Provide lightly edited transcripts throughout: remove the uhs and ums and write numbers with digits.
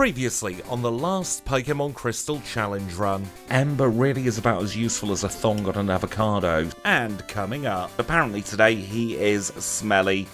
Previously on the last Pokemon Crystal Challenge run, Ember really is about as useful as a thong on an avocado. And coming up, apparently today he is smelly.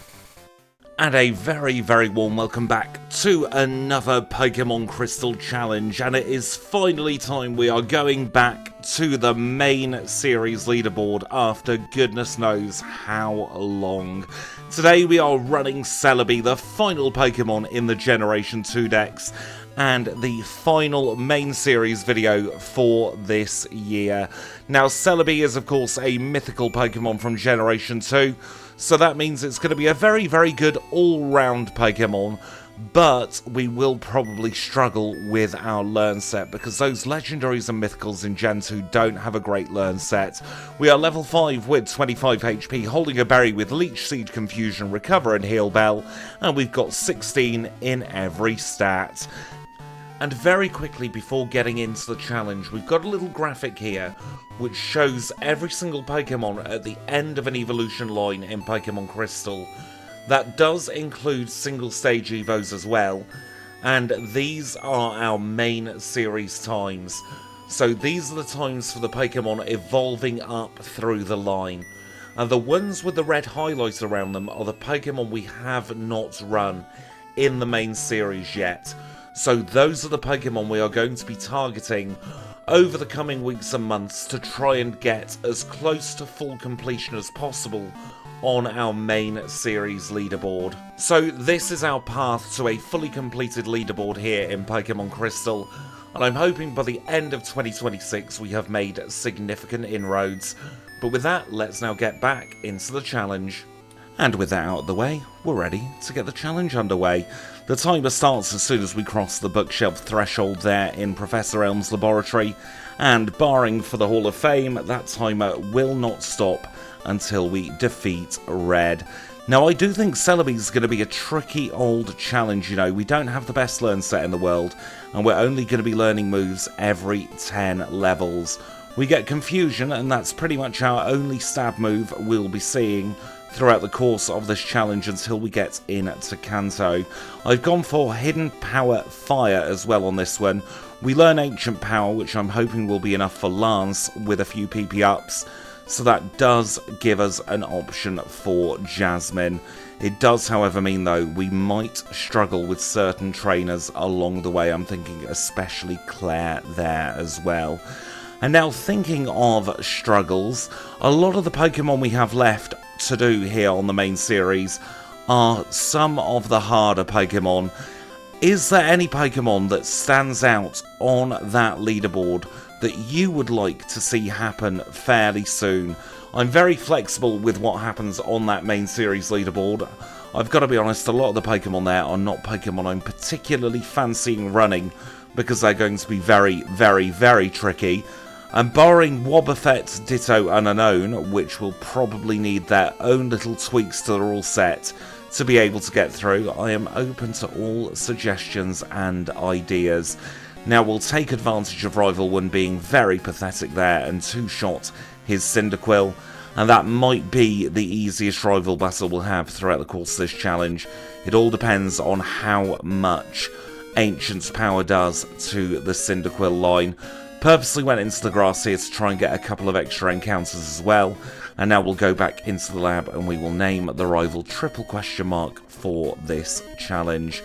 And a very, very warm welcome back to another Pokemon Crystal Challenge, and it is finally time we are going back to the main series leaderboard after goodness knows how long. Today we are running Celebi, the final Pokemon in the Generation 2 decks, and the final main series video for this year. Now Celebi is of course a mythical Pokemon from Generation 2, so that means it's going to be a very, very good all-round Pokemon, but we will probably struggle with our learn set because those legendaries and mythicals in Gen 2 don't have a great learn set. We are level 5 with 25 HP, holding a berry with Leech Seed, Confusion, Recover and Heal Bell, and we've got 16 in every stat. And very quickly before getting into the challenge, we've got a little graphic here which shows every single Pokemon at the end of an evolution line in Pokemon Crystal. That does include single stage evos as well, and these are our main series times. So these are the times for the Pokemon evolving up through the line. And the ones with the red highlights around them are the Pokemon we have not run in the main series yet. So those are the Pokemon we are going to be targeting over the coming weeks and months to try and get as close to full completion as possible on our main series leaderboard. So this is our path to a fully completed leaderboard here in Pokemon Crystal, and I'm hoping by the end of 2026 we have made significant inroads. But with that, let's now get back into the challenge. And with that out of the way, we're ready to get the challenge underway. The timer starts as soon as we cross the bookshelf threshold there in Professor Elm's laboratory, and barring for the Hall of Fame, that timer will not stop until we defeat Red. Now I do think Celebi is going to be a tricky old challenge, you know, we don't have the best learn set in the world, and we're only going to be learning moves every 10 levels. We get Confusion, and that's pretty much our only stab move we'll be seeing throughout the course of this challenge until we get into Kanto. I've gone for Hidden Power Fire as well on this one. We learn Ancient Power, which I'm hoping will be enough for Lance with a few PP ups, so that does give us an option for Jasmine. It does, however, mean though we might struggle with certain trainers along the way. I'm thinking especially Claire there as well. And now thinking of struggles, a lot of the Pokemon we have left to do here on the main series are some of the harder Pokemon. Is there any Pokemon that stands out on that leaderboard that you would like to see happen fairly soon? I'm very flexible with what happens on that main series leaderboard. I've got to be honest, a lot of the Pokemon there are not Pokemon I'm particularly fancying running because they're going to be very, very, very tricky. And barring Wobbuffet, Ditto and Unknown, which will probably need their own little tweaks to the rule set to be able to get through, I am open to all suggestions and ideas. Now we'll take advantage of Rival 1 being very pathetic there and two-shot his Cyndaquil, and that might be the easiest rival battle we'll have throughout the course of this challenge. It all depends on how much Ancient's power does to the Cyndaquil line. Purposely went into the grass here to try and get a couple of extra encounters as well, and now we'll go back into the lab and we will name the rival triple question mark for this challenge.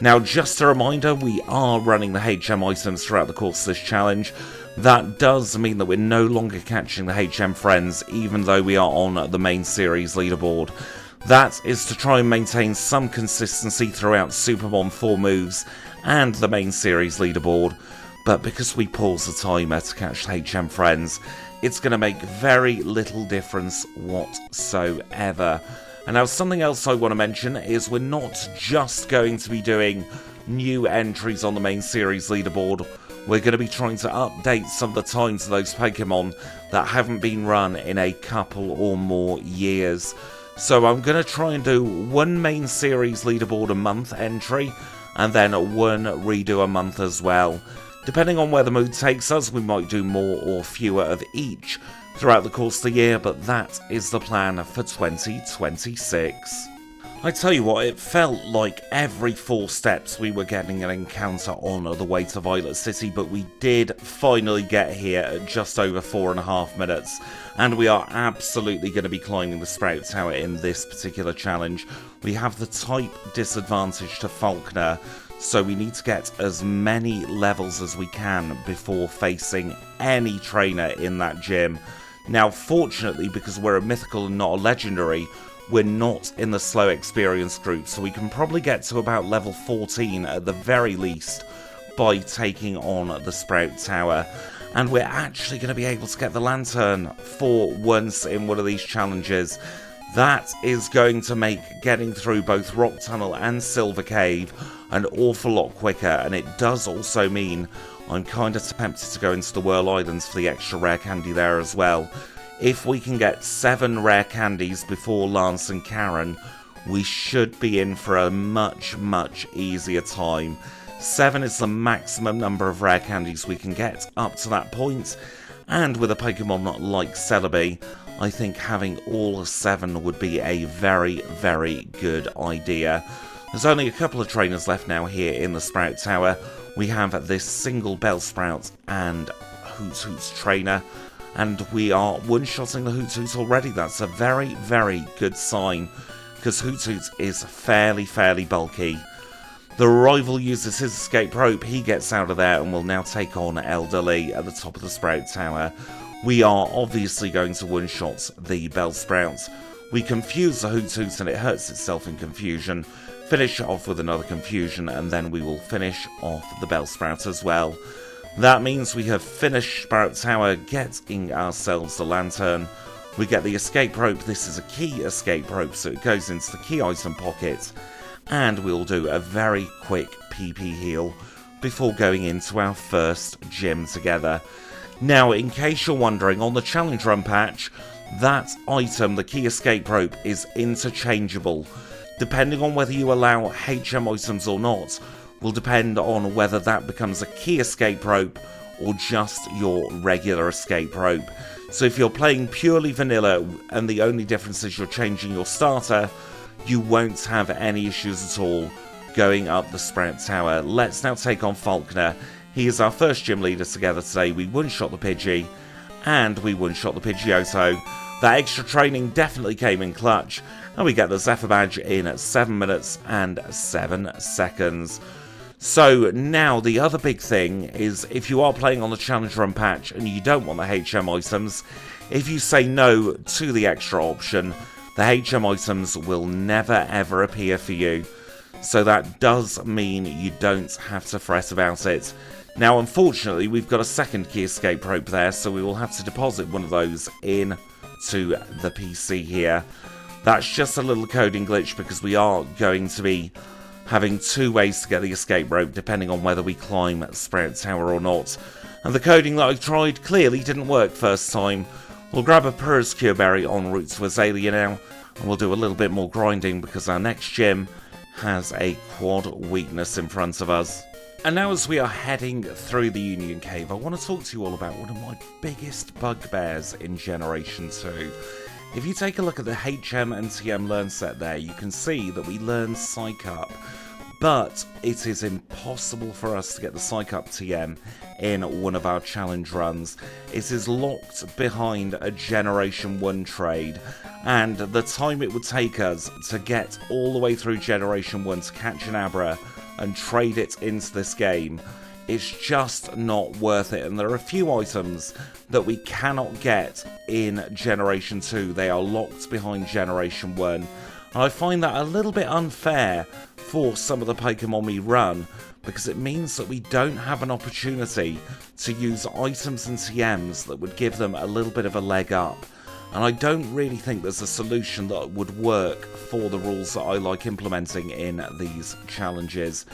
Now just a reminder, we are running the HM items throughout the course of this challenge. That does mean that we're no longer catching the HM friends even though we are on the main series leaderboard. That is to try and maintain some consistency throughout Supermon 4 moves and the main series leaderboard. But because we pause the timer to catch the HM friends, it's going to make very little difference whatsoever. And now something else I want to mention is we're not just going to be doing new entries on the main series leaderboard. We're going to be trying to update some of the times of those Pokemon that haven't been run in a couple or more years. So I'm going to try and do one main series leaderboard a month entry, and then one redo a month as well. Depending on where the mood takes us, we might do more or fewer of each throughout the course of the year, but that is the plan for 2026. I tell you what, it felt like every 4 steps we were getting an encounter on the way to Violet City, but we did finally get here at just over 4.5 minutes, and we are absolutely going to be climbing the Sprout Tower in this particular challenge. We have the type disadvantage to Falconer, so we need to get as many levels as we can before facing any trainer in that gym. Now, fortunately, because we're a mythical and not a legendary, we're not in the slow experience group, so we can probably get to about level 14 at the very least by taking on the Sprout Tower. And we're actually going to be able to get the lantern for once in one of these challenges. That is going to make getting through both Rock Tunnel and Silver Cave an awful lot quicker, and it does also mean I'm kind of tempted to go into the Whirl Islands for the extra rare candy there as well. If we can get 7 rare candies before Lance and Karen, we should be in for a much, much easier time. 7 is the maximum number of rare candies we can get up to that point, and with a Pokemon like Celebi, I think having all 7 would be a very, very good idea. There's only a couple of trainers left now here in the Sprout Tower. We have this single Bellsprout and Hoothoot's trainer, and we are one-shotting the Hoothoot already. That's a very, very good sign, because Hoothoot is fairly bulky. The rival uses his escape rope, he gets out of there and will now take on Elderly at the top of the Sprout Tower. We are obviously going to one-shot the Bellsprout. We confuse the Hoothoot and it hurts itself in confusion, finish off with another confusion, and then we will finish off the Bellsprout as well. That means we have finished Sprout Tower, getting ourselves the lantern. We get the escape rope. This is a key escape rope, so it goes into the key item pocket. And we'll do a very quick PP heal before going into our first gym together. Now, in case you're wondering, on the challenge run patch, that item, the key escape rope, is interchangeable. Depending on whether you allow HM items or not, will depend on whether that becomes a key escape rope or just your regular escape rope. So if you're playing purely vanilla and the only difference is you're changing your starter, you won't have any issues at all going up the Sprout Tower. Let's now take on Falconer. He is our first gym leader together today. We one-shot the Pidgey and we one-shot the Pidgeotto. That extra training definitely came in clutch, and we get the Zephyr badge in at 7 minutes and 7 seconds. So now the other big thing is, if you are playing on the challenge run patch and you don't want the HM items, if you say no to the extra option, the HM items will never ever appear for you. So that does mean you don't have to fret about it. Now, unfortunately, we've got a second key escape rope there, so we will have to deposit one of those in to the PC here. That's just a little coding glitch, because we are going to be having 2 ways to get the escape rope, depending on whether we climb Sprout Tower or not. And the coding that I tried clearly didn't work first time. We'll grab a Purr's Cure Berry en route to Azalea now, and we'll do a little bit more grinding, because our next gym has a quad weakness in front of us. And now, as we are heading through the Union Cave, I want to talk to you all about one of my biggest bugbears in Generation 2. If you take a look at the HM and TM learn set there, you can see that we learn Psych Up, but it is impossible for us to get the Psych Up TM in one of our challenge runs. It is locked behind a Generation 1 trade, and the time it would take us to get all the way through Generation 1 to catch an Abra and trade it into this game, it's just not worth it. And there are a few items that we cannot get in Generation 2. They are locked behind Generation 1. And I find that a little bit unfair for some of the Pokemon we run, because it means that we don't have an opportunity to use items and TMs that would give them a little bit of a leg up. And I don't really think there's a solution that would work for the rules that I like implementing in these challenges.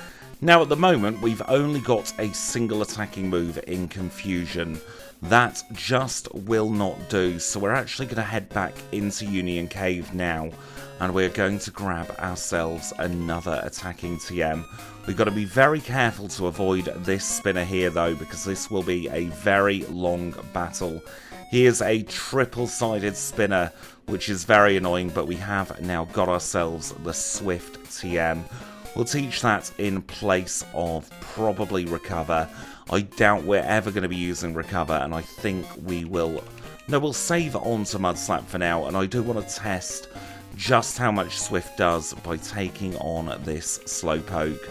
Now, at the moment, we've only got a single attacking move in Confusion. That just will not do, so we're actually going to head back into Union Cave now, and we're going to grab ourselves another attacking TM. We've got to be very careful to avoid this spinner here, though, because this will be a very long battle. He is a triple-sided spinner which is very annoying, but we have now got ourselves the Swift TM. We'll teach that in place of probably Recover. I doubt we're ever going to be using Recover, and I think we will... No, we'll save on to Mudslap for now, and I do want to test just how much Swift does by taking on this Slowpoke.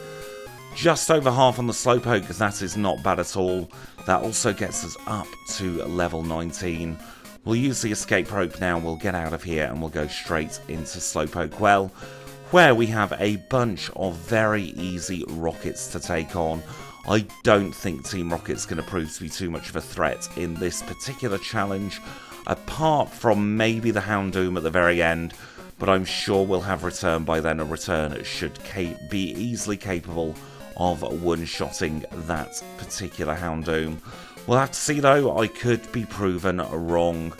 Just over half on the Slowpoke, that is not bad at all. That also gets us up to level 19. We'll use the escape rope now, we'll get out of here, and we'll go straight into Slowpoke Well, where we have a bunch of very easy rockets to take on. I don't think Team Rocket's going to prove to be too much of a threat in this particular challenge, apart from maybe the Houndoom at the very end, but I'm sure we'll have Return by then, and Return should be easily capable of one-shotting that particular Houndoom. We'll have to see though, I could be proven wrong.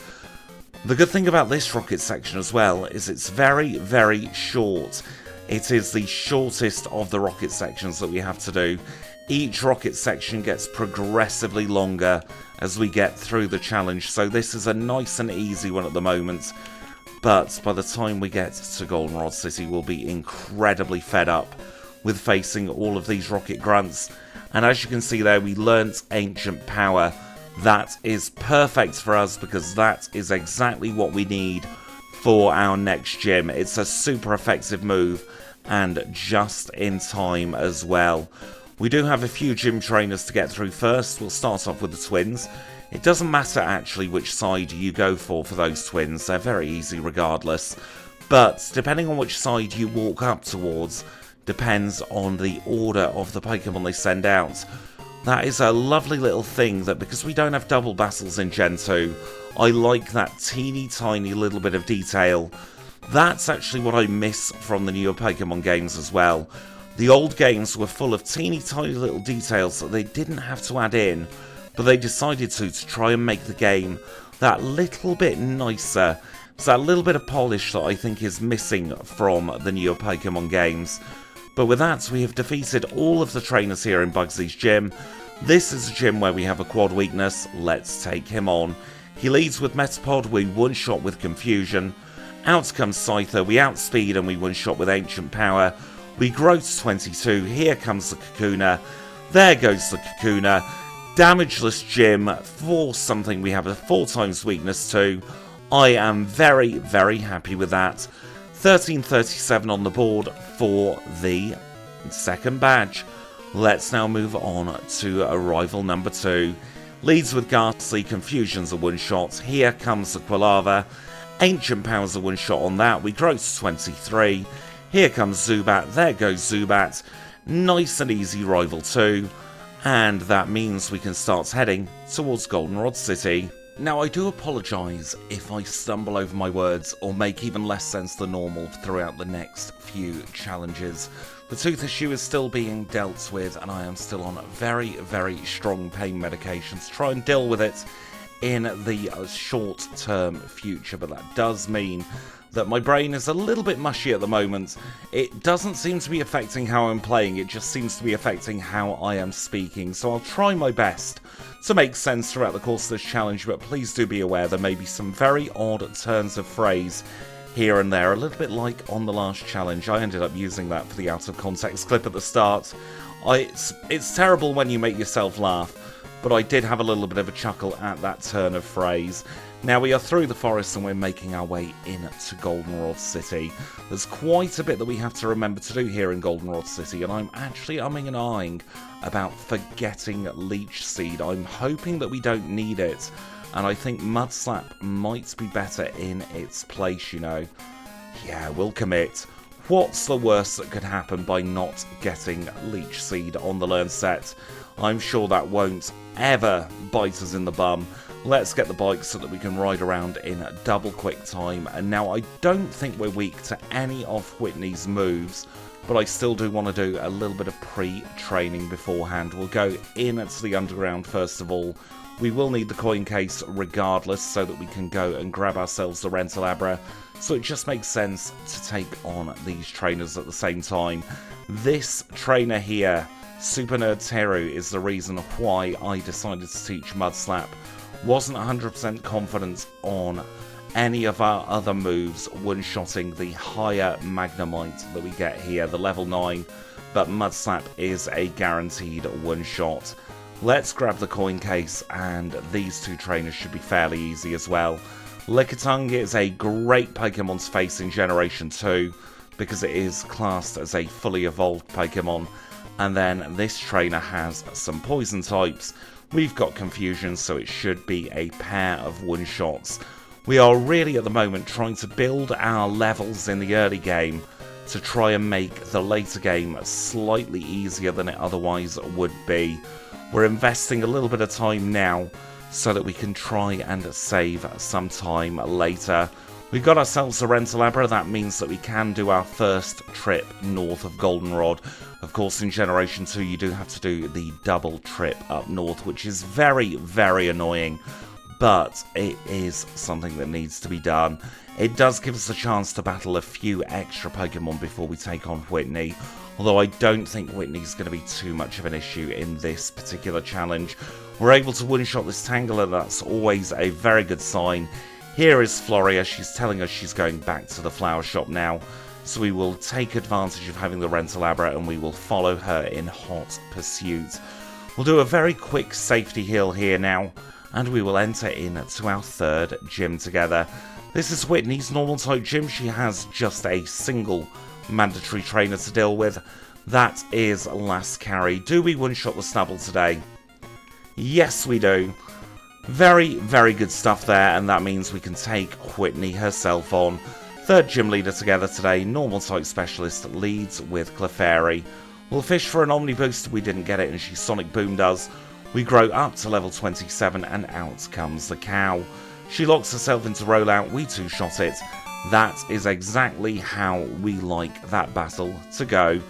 The good thing about this rocket section as well is it's very, very short. It is the shortest of the rocket sections that we have to do. Each rocket section gets progressively longer as we get through the challenge, so this is a nice and easy one at the moment. But by the time we get to Goldenrod City, we'll be incredibly fed up with facing all of these rocket grunts. And as you can see there, we learnt Ancient Power. That is perfect for us because that is exactly what we need for our next gym. It's a super effective move and just in time as well. We do have a few gym trainers to get through first. We'll start off with the twins. It doesn't matter actually which side you go for those twins. They're very easy regardless. But depending on which side you walk up towards depends on the order of the Pokemon they send out. That is a lovely little thing that because we don't have double battles in Gen 2, I like that teeny tiny little bit of detail. That's actually what I miss from the newer Pokemon games as well. The old games were full of teeny tiny little details that they didn't have to add in, but they decided to try and make the game that little bit nicer. It's that little bit of polish that I think is missing from the newer Pokemon games. But with that, we have defeated all of the trainers here in Bugsy's gym. This is a gym where we have a quad weakness. Let's take him on. He leads with Metapod, we one-shot with Confusion. Out comes Scyther, we outspeed and we one-shot with Ancient Power. We grow to 22, here comes the Kakuna. There goes the Kakuna. Damageless gym for something we have a 4 times weakness to. I am very, very happy with that. 1337 on the board for the second badge. Let's now move on to arrival number 2. Leads with Ghastly, Confusion's a one-shot. Here comes the Quilava. Ancient Power's a one-shot on that. We grow to 23. Here comes Zubat. There goes Zubat. Nice and easy rival 2. And that means we can start heading towards Goldenrod City. Now, I do apologise if I stumble over my words or make even less sense than normal throughout the next few challenges. The tooth issue is still being dealt with, and I am still on very, very strong pain medication to try and deal with it in the short-term future, but that does mean that my brain is a little bit mushy at the moment. It doesn't seem to be affecting how I'm playing, it just seems to be affecting how I am speaking, so I'll try my best to make sense throughout the course of this challenge, but please do be aware there may be some very odd turns of phrase here and there, a little bit like on the last challenge. I ended up using that for the out of context clip at the start. It's terrible when you make yourself laugh, but I did have a little bit of a chuckle at that turn of phrase. Now we are through the forest and we're making our way into Goldenrod City. There's quite a bit that we have to remember to do here in Goldenrod City, and I'm actually umming and ahhing about forgetting Leech Seed. I'm hoping that we don't need it, and I think Mudslap might be better in its place, you know. Yeah, we'll commit. What's the worst that could happen by not getting Leech Seed on the learn set? I'm sure that won't ever bite us in the bum. Let's get the bike so that we can ride around in double quick time. And now I don't think we're weak to any of Whitney's moves, but I still do want to do a little bit of pre-training beforehand. We'll go into the underground first of all. We will need the coin case regardless so that we can go and grab ourselves the Rentalabra. So it just makes sense to take on these trainers at the same time. This trainer here, Super Nerd Teru, is the reason why I decided to teach Mudslap. Wasn't 100% confident on any of our other moves one-shotting the higher Magnemite that we get here, the level 9, but Mud Slap is a guaranteed one-shot. Let's grab the coin case, and these two trainers should be fairly easy as well. Lickitung is a great Pokemon to face in Generation 2, because it is classed as a fully evolved Pokemon, and then this trainer has some poison types. We've got Confusion, so it should be a pair of one-shots. We are really at the moment trying to build our levels in the early game to try and make the later game slightly easier than it otherwise would be. We're investing a little bit of time now so that we can try and save some time later. We've got ourselves a Rentalabra. That means that we can do our first trip north of Goldenrod. Of course, in Generation 2 you do have to do the double trip up north, which is very, very annoying, but it is something that needs to be done. It does give us a chance to battle a few extra Pokemon before we take on Whitney, although I don't think Whitney's going to be too much of an issue in this particular challenge. We're able to one-shot this Tangela, that's always a very good sign. Here is Floria. She's telling us she's going back to the flower shop now, so we will take advantage of having the Rentalabra and we will follow her in hot pursuit. We'll do a very quick safety heal here now, and we will enter into our third gym together. This is Whitney's normal type gym. She has just a single mandatory trainer to deal with. That is Last Carry. Do we one-shot the Snubbull today? Yes, we do. Very, very good stuff there, and that means we can take Whitney herself on. Third gym leader together today. Normal type specialist leads with Clefairy. We'll fish for an Omni Boost. We didn't get it, and she Sonic Boom does. We grow up to level 27, and out comes the cow. She locks herself into rollout. We two-shot it. That is exactly how we like that battle to go.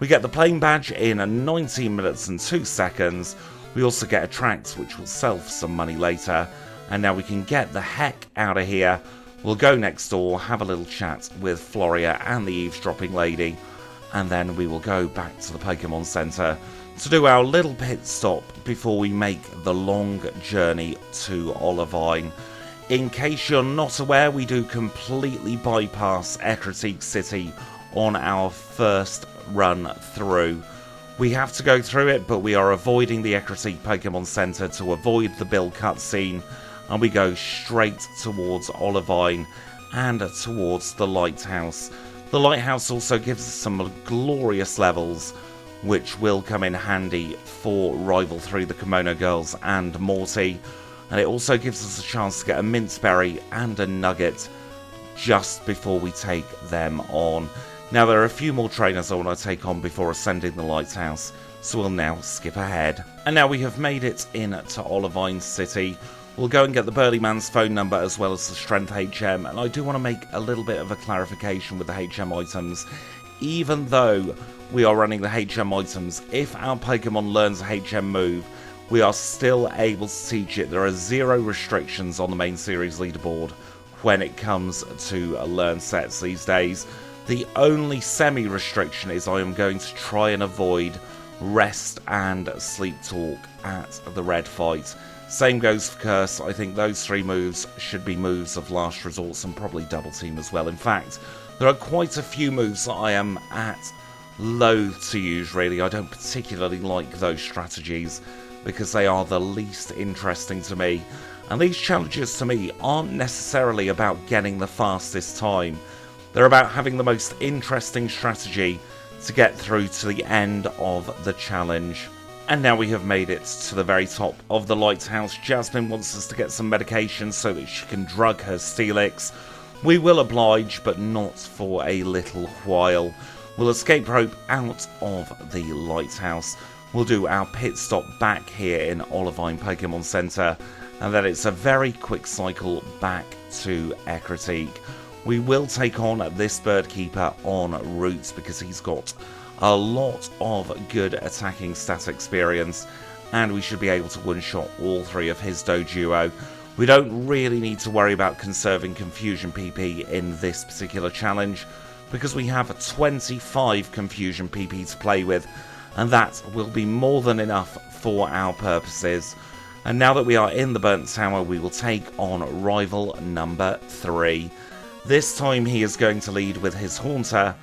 We get the playing badge in 19 minutes and 2 seconds. We also get a Attract, which will sell for some money later. And now we can get the heck out of here. We'll go next door, have a little chat with Floria and the eavesdropping lady, and then we will go back to the Pokemon Center to do our little pit stop before we make the long journey to Olivine. In case you're not aware, we do completely bypass Ecruteak City on our first run through. We have to go through it, but we are avoiding the Ecruteak Pokemon Center to avoid the Bill cutscene, and we go straight towards Olivine and towards the Lighthouse. The Lighthouse also gives us some glorious levels, which will come in handy for Rival 3, the Kimono Girls, and Morty. And it also gives us a chance to get a Minceberry and a Nugget just before we take them on. Now, there are a few more trainers I want to take on before ascending the Lighthouse, so we'll now skip ahead. And now we have made it into Olivine City. We'll go and get the Burly Man's phone number as well as the Strength HM, and I do want to make a little bit of a clarification with the HM items. Even though we are running the HM items, if our Pokemon learns a HM move, we are still able to teach it. There are 0 restrictions on the main series leaderboard when it comes to learn sets these days. The only semi-restriction is I am going to try and avoid rest and sleep talk at the red fight. Same goes for Curse. I think those 3 moves should be moves of last resort, and probably double team as well. In fact, there are quite a few moves that I am at loath to use, really. I don't particularly like those strategies because they are the least interesting to me. And these challenges to me aren't necessarily about getting the fastest time. They're about having the most interesting strategy to get through to the end of the challenge. And now we have made it to the very top of the Lighthouse. Jasmine wants us to get some medication so that she can drug her Steelix. We will oblige, but not for a little while. We'll escape rope out of the Lighthouse. We'll do our pit stop back here in Olivine Pokemon Center, and then it's a very quick cycle back to Ecruteak. We will take on this bird keeper on route because he's got a lot of good attacking stat experience, and we should be able to one-shot all 3 of his Doduo. We don't really need to worry about conserving Confusion PP in this particular challenge because we have 25 Confusion PP to play with, and that will be more than enough for our purposes. And now that we are in the Burnt Tower, we will take on rival number 3. This time he is going to lead with his Haunter,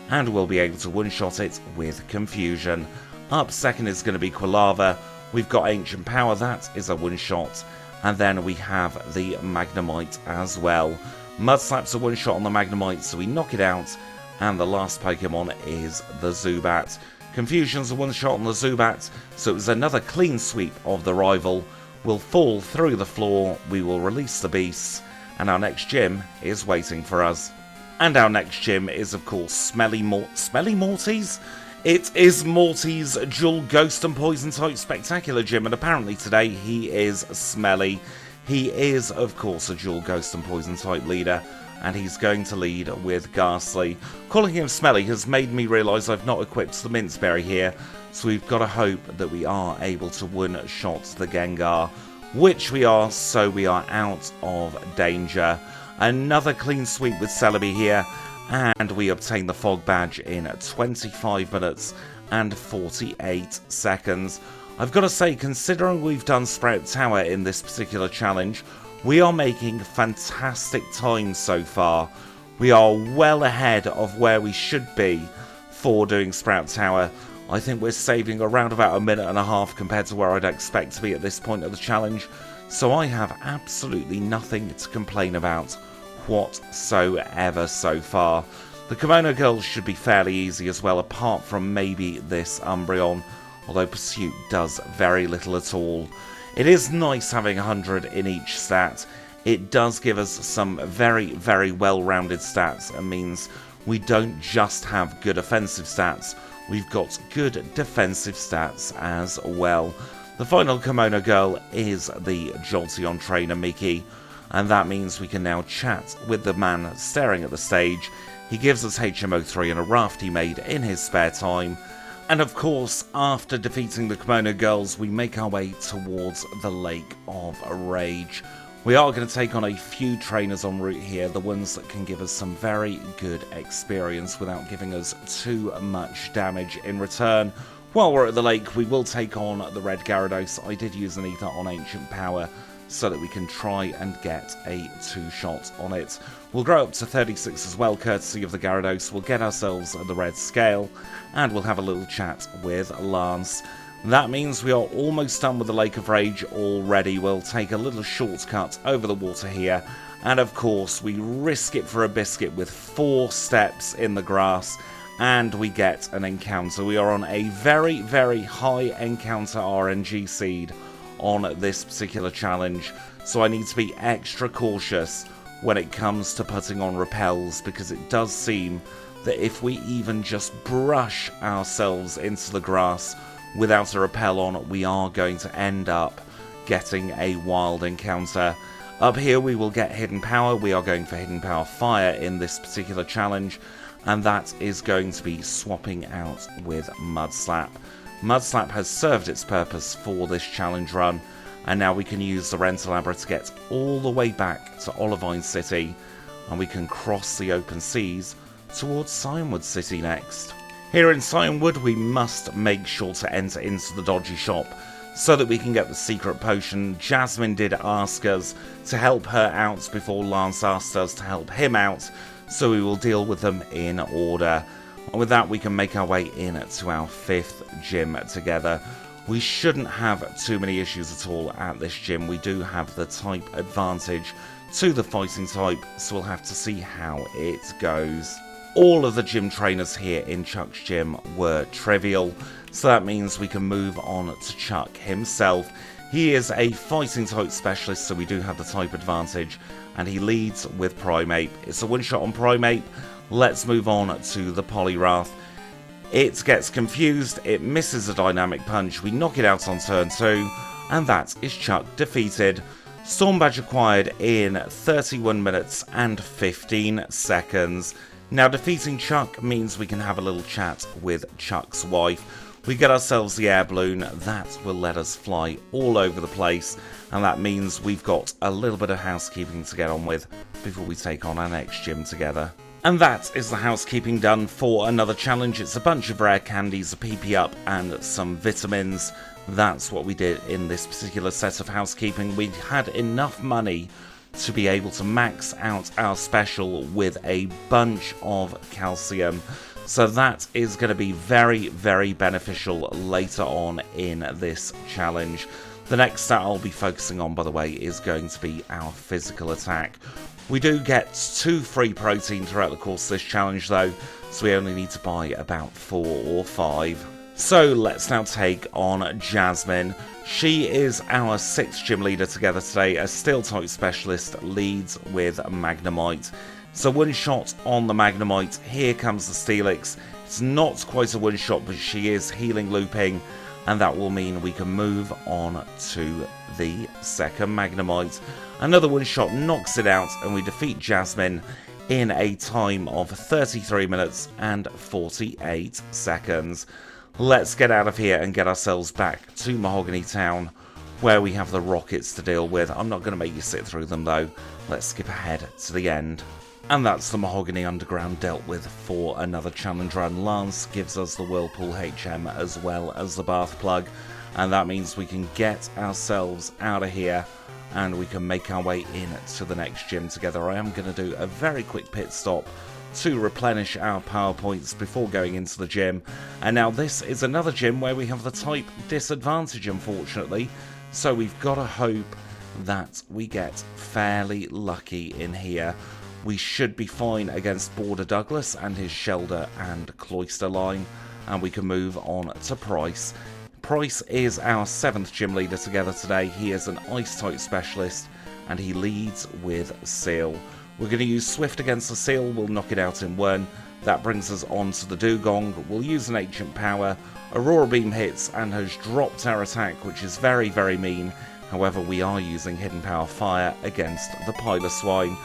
and will be able to one-shot it with Confusion. Up second is going to be Quilava. We've got Ancient Power, that is a one-shot. And then we have the Magnemite as well. Mudslap's a one-shot on the Magnemite, so we knock it out. And the last Pokemon is the Zubat. Confusion's a one-shot on the Zubat, so it was another clean sweep of the rival. We'll fall through the floor, we will release the beasts, and our next gym is waiting for us. And our next gym is, of course, Smelly Morty's? It is Morty's dual Ghost and Poison type Spectacular Gym, and apparently today he is Smelly. He is, of course, a dual Ghost and Poison type leader, and he's going to lead with Ghastly. Calling him Smelly has made me realise I've not equipped the Minceberry here, so we've got to hope that we are able to one-shot the Gengar, which we are, so we are out of danger. Another clean sweep with Celebi here, and we obtain the Fog Badge in 25 minutes and 48 seconds. I've got to say, considering we've done Sprout Tower in this particular challenge, we are making fantastic time so far. We are well ahead of where we should be for doing Sprout Tower. I think we're saving around about a minute and a half compared to where I'd expect to be at this point of the challenge, so I have absolutely nothing to complain about whatsoever so far. The Kimono Girls should be fairly easy as well, apart from maybe this Umbreon, although Pursuit does very little at all. It is nice having 100 in each stat. It does give us some very, very well-rounded stats and means we don't just have good offensive stats, we've got good defensive stats as well. The final Kimono Girl is the Jolteon trainer Mickey, and that means we can now chat with the man staring at the stage. He gives us HMO3 and a raft he made in his spare time. And of course, after defeating the Kimono Girls, we make our way towards the Lake of Rage. We are going to take on a few trainers en route here, the ones that can give us some very good experience without giving us too much damage in return. While we're at the lake, we will take on the Red Gyarados. I did use an Ether on Ancient Power, so that we can try and get a 2-shot on it. We'll grow up to 36 as well, courtesy of the Gyarados. We'll get ourselves the red scale, and we'll have a little chat with Lance. That means we are almost done with the Lake of Rage already. We'll take a little shortcut over the water here, and of course we risk it for a biscuit with 4 steps in the grass, and we get an encounter. We are on a very, very high encounter RNG seed on this particular challenge, so I need to be extra cautious when it comes to putting on repels, because it does seem that if we even just brush ourselves into the grass without a repel on, we are going to end up getting a wild encounter. Up here we will get Hidden Power. We are going for Hidden Power Fire in this particular challenge, and that is going to be swapping out with Mudslap. Mudslap has served its purpose for this challenge run, and now we can use the Rentalabra to get all the way back to Olivine City, and we can cross the open seas towards Cianwood City next. Here in Cianwood, we must make sure to enter into the dodgy shop so that we can get the secret potion. Jasmine did ask us to help her out before Lance asked us to help him out, so we will deal with them in order. And with that, we can make our way in to our 5th gym together. We shouldn't have too many issues at all at this gym. We do have the type advantage to the fighting type, so we'll have to see how it goes. All of the gym trainers here in Chuck's gym were trivial, so that means we can move on to Chuck himself. He is a fighting type specialist, so we do have the type advantage, and he leads with Primeape. It's a one-shot on Primeape. Let's move on to the Poliwrath. It gets confused, it misses a Dynamic Punch, we knock it out on turn 2, and that is Chuck defeated. Storm Badge acquired in 31 minutes and 15 seconds. Now defeating Chuck means we can have a little chat with Chuck's wife. We get ourselves the air balloon, that will let us fly all over the place, and that means we've got a little bit of housekeeping to get on with before we take on our next gym together. And that is the housekeeping done for another challenge. It's a bunch of rare candies, a PP up, and some vitamins. That's what we did in this particular set of housekeeping. We had enough money to be able to max out our special with a bunch of calcium. So that is going to be very, very beneficial later on in this challenge. The next stat I'll be focusing on, by the way, is going to be our physical attack. We do get 2 free protein throughout the course of this challenge though, so we only need to buy about 4 or 5. So let's now take on Jasmine. She is our 6th gym leader together today. A steel type specialist, leads with Magnemite. So one shot on the Magnemite. Here comes the Steelix. It's not quite a one shot, but she is healing looping, and that will mean we can move on to the second Magnemite. Another one shot knocks it out, and we defeat Jasmine in a time of 33 minutes and 48 seconds. Let's get out of here and get ourselves back to Mahogany Town, where we have the rockets to deal with. I'm not going to make you sit through them though. Let's skip ahead to the end. And that's the Mahogany Underground dealt with for another challenge run. Lance gives us the Whirlpool HM as well as the Bath Plug, and that means we can get ourselves out of here and we can make our way in to the next gym together. I am going to do a very quick pit stop to replenish our power points before going into the gym. And now this is another gym where we have the type disadvantage, unfortunately, so we've got to hope that we get fairly lucky in here. We should be fine against Border Douglas and his Shelder and Cloister line, and we can move on to Price. Price is our 7th gym leader together today. He is an Ice type specialist and he leads with Seal. We're going to use Swift against the Seal. We'll knock it out in 1. That brings us on to the Dugong. We'll use an Ancient Power. Aurora Beam hits and has dropped our attack, which is very, very mean. However, we are using Hidden Power Fire against the Piloswine.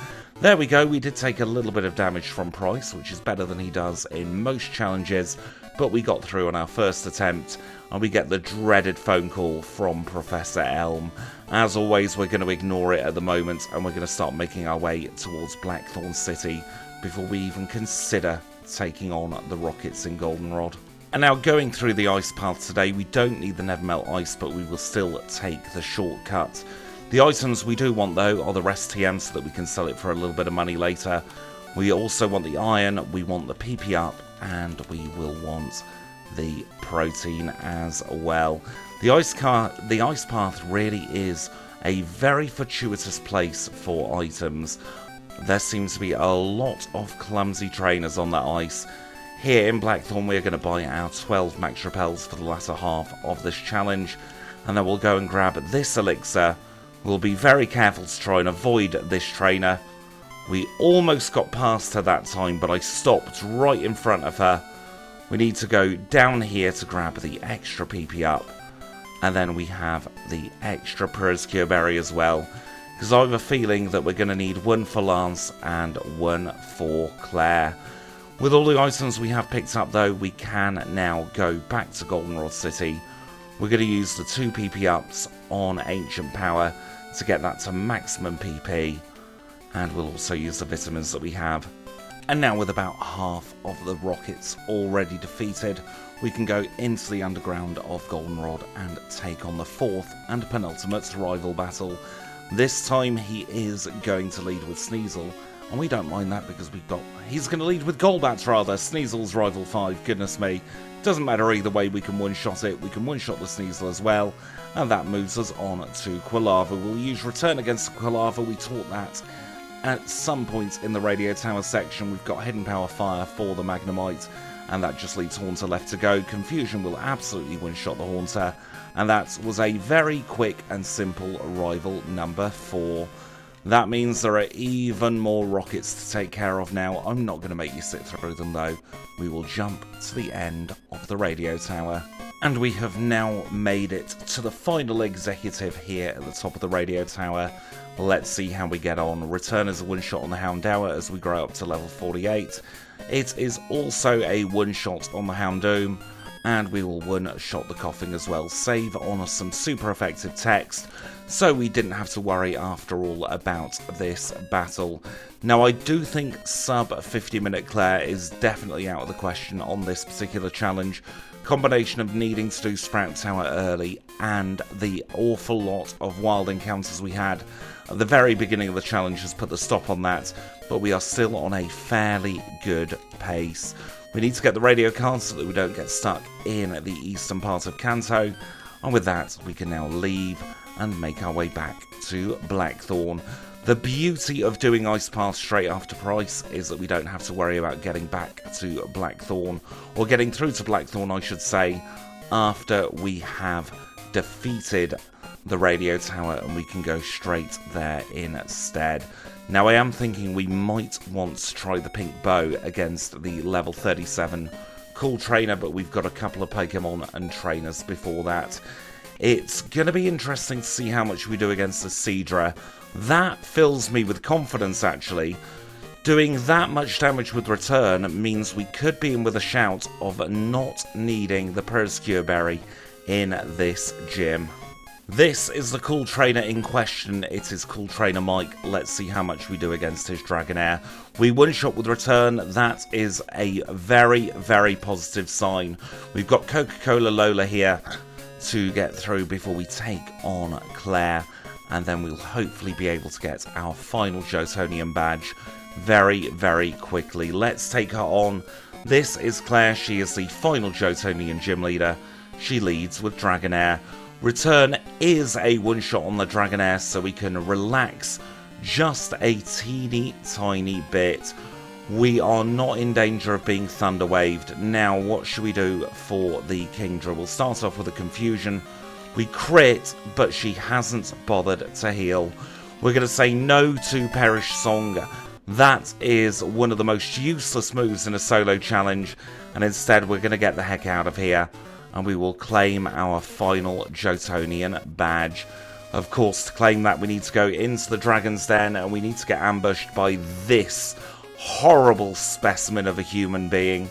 There we go. We did take a little bit of damage from Price, which is better than he does in most challenges, but we got through on our first attempt, and we get the dreaded phone call from Professor Elm. As always, we're going to ignore it at the moment, and we're going to start making our way towards Blackthorn City before we even consider taking on the rockets in Goldenrod. And now going through the ice path today, we don't need the Nevermelt Ice, but we will still take the shortcut. The items we do want though are the Rest TM so that we can sell it for a little bit of money later. We also want the iron, we want the PP up, and we will want the protein as well. The ice path really is a very fortuitous place for items. There seems to be a lot of clumsy trainers on that ice. Here in Blackthorn we're going to buy our 12 max repels for the latter half of this challenge, and then we'll go and grab this elixir. We'll be very careful to try and avoid this trainer. We almost got past her that time, but I stopped right in front of her. We need to go down here to grab the extra PP up, and then we have the extra Periscure Berry as well, because I have a feeling that we're going to need 1 for Lance and 1 for Claire. With all the items we have picked up though, we can now go back to Goldenrod City. We're going to use the 2 PP ups on Ancient Power to get that to maximum PP, and we'll also use the vitamins that we have. And now with about half of the rockets already defeated, we can go into the underground of Goldenrod and take on the 4th and penultimate rival battle. This time he is going to lead with Sneasel, and we don't mind that because he's going to lead with Golbat rather. Sneasel's rival 5, goodness me. Doesn't matter either way, we can one-shot it. We can one-shot the Sneasel as well, and that moves us on to Quilava. We'll use Return against Quilava. We taught that at some point in the Radio Tower section. We've got Hidden Power Fire for the Magnemite, and that just leaves Haunter left to go. Confusion will absolutely one-shot the Haunter, and that was a very quick and simple rival number 4. That means there are even more rockets to take care of now. I'm not going to make you sit through them though. We will jump to the end of the radio tower. And we have now made it to the final executive here at the top of the radio tower. Let's see how we get on. Return as a one-shot on the Houndour as we grow up to level 48. It is also a one-shot on the Houndoom, and we will one-shot the Coughing as well. Save on some super effective text, so we didn't have to worry after all about this battle. Now I do think sub 50 minute Claire is definitely out of the question on this particular challenge, Combination of needing to do Sprout Tower early and the awful lot of wild encounters we had at the very beginning of the challenge has put the stop on that, but we are still on a fairly good pace. We need to get the radio card so that we don't get stuck in the eastern part of Kanto, and with that we can now leave and make our way back to Blackthorn. The beauty of doing Ice Path straight after Price is that we don't have to worry about getting back to Blackthorn, or getting through to Blackthorn I should say, after we have defeated the radio tower, and we can go straight there instead. Now I am thinking we might want to try the pink bow against the level 37 cool trainer, but we've got a couple of Pokemon and trainers before that. It's going to be interesting to see how much we do against the Seadra. That fills me with confidence, actually. Doing that much damage with Return means we could be in with a shout of not needing the Persecure Berry in this gym. This is the cool trainer in question. It is cool trainer Mike. Let's see how much we do against his Dragonair. We one-shot with Return. That is a very, very positive sign. We've got Coca-Cola Lola here to get through before we take on Claire, and then we'll hopefully be able to get our final Jotonian badge very, very quickly. Let's take her on. This is Claire. She is the final Jotonian gym leader. She leads with Dragonair. Return is a one-shot on the Dragonair, so we can relax just a teeny tiny bit. We are not in danger of being Thunder Waved. Now, what should we do for the Kingdra? We'll start off with a Confusion. We crit, but she hasn't bothered to heal. We're going to say no to Perish Song. That is one of the most useless moves in a solo challenge, and instead we're going to get the heck out of here, and we will claim our final Jotonian badge. Of course, to claim that we need to go into the Dragon's Den, and we need to get ambushed by this horrible specimen of a human being.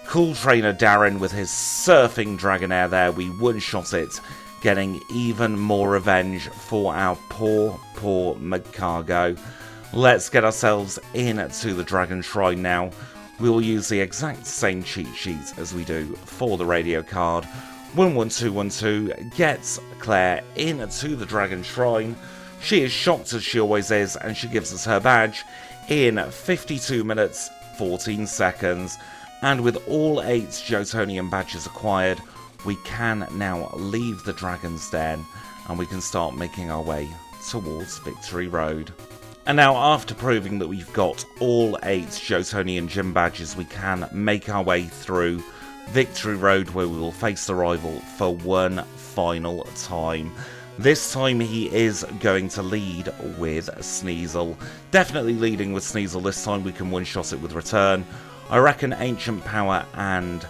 Cool Trainer Darren with his surfing Dragonair there. We one-shot it, getting even more revenge for our poor Magcargo. Let's get ourselves into the Dragon Shrine now. We will use the exact same cheat sheet as we do for the radio card. 11212 gets Claire into the Dragon Shrine. She is shocked as she always is, and she gives us her badge in 52 minutes 14 seconds. And with all 8 Jotonian badges acquired, we can now leave the Dragon's Den, and we can start making our way towards Victory Road. And now, after proving that we've got all 8 Jotonian gym badges, we can make our way through Victory Road, where we will face the rival for one final time. This time he is going to lead with Sneasel. Definitely leading with Sneasel this time. We can one-shot it with Return. I reckon Ancient Power and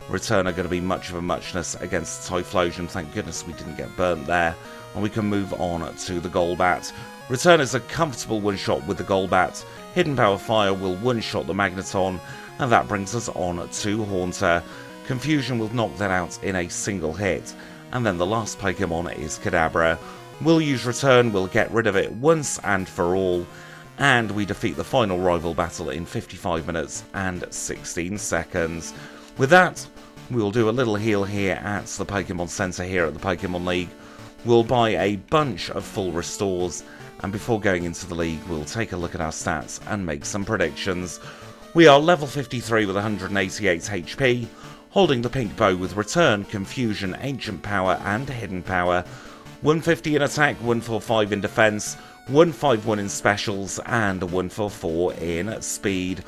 Return are going to be much of a muchness against Typhlosion. Thank goodness we didn't get burnt there. And we can move on to the Golbat. Return is a comfortable one-shot with the Golbat. Hidden Power Fire will one-shot the Magneton, and that brings us on to Haunter. Confusion will knock that out in a single hit. And then the last Pokemon is Kadabra. We'll use Return, we'll get rid of it once and for all, and we defeat the final rival battle in 55 minutes and 16 seconds. With that, we'll do a little heal here at the Pokemon Center here at the Pokemon League. We'll buy a bunch of full restores, and before going into the league, we'll take a look at our stats and make some predictions. We are level 53 with 188 HP, holding the pink bow with Return, Confusion, Ancient Power and Hidden Power. 150 in attack, 145 in defense, 151 in specials and 144 in speed.